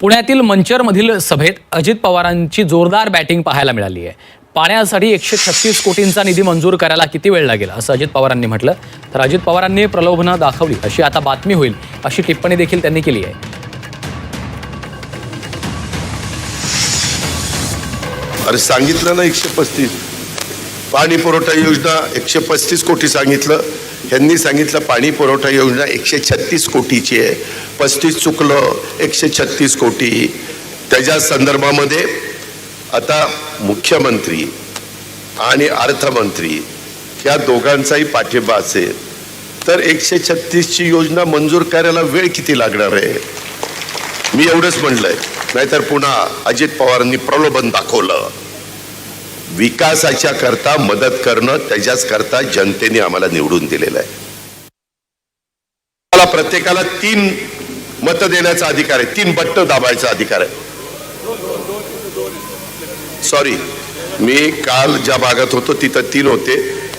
पुण्यातील मंचरमधील सभेत अजित पवारांची जोरदार बॅटिंग पाहायला मिळाली आहे। पाण्यासाठी 136 कोटींचा निधी मंजूर करायला किती वेळ लागेल असं अजित पवारांनी म्हटलं, तर अजित पवारांनी प्रलोभनं दाखवली अशी आता बातमी होईल अशी टिप्पणी देखील त्यांनी केली आहे। अरे सांगितलं ना 135 पाणी पुरवठा योजना 135 कोटी सांगितलं, यांनी सांगितलं पाणी पुरवठा योजना 136 कोटीची आहे। 35 चुकलं, 136 कोटी। त्याच्या संदर्भामध्ये आता मुख्यमंत्री आणि अर्थमंत्री या दोघांचाही पाठिंबा असेल तर 136 ची योजना मंजूर करायला वेळ किती लागणार आहे? मी एवढंच म्हणलंय, नाहीतर पुन्हा अजित पवारांनी प्रलोभन दाखवलं। विकासाच्या करता मदत करणं त्याच्याच करता जनतेने आम्हाला निवडून दिलेलं आहे। मला प्रत्येकाला 3 मतं देण्याचा अधिकार आहे, 3 बटन दाबायचा अधिकार आहे। सॉरी, मी काल ज्या भागात होतो तिथं 3 होते,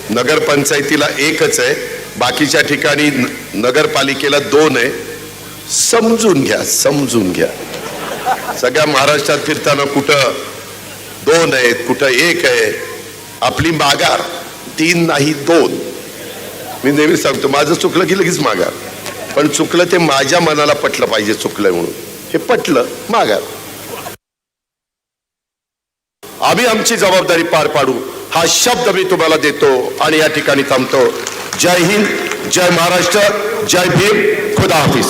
नगरपंचायतीला 1च आहे, बाकीच्या ठिकाणी नगरपालिकेला 2 आहे। समजून घ्या, समजून घ्या। सगळ्या महाराष्ट्रात फिरताना कुठं 2 आहेत, कुठं 1 आहे। आपली माघार 3 नाही 2। मी नेहमी सांगतो, माझं चुकलं की लगेच माघार, पण चुकलं ते माझ्या मनाला पटलं पाहिजे, चुकलं म्हणून। हे पटलं, माघार। आम्ही आमची जबाबदारी पार पाडू हा शब्द मी तुम्हाला देतो आणि या ठिकाणी थांबतो। जय हिंद, जय महाराष्ट्र, जय भीम, खुदा हाफिज।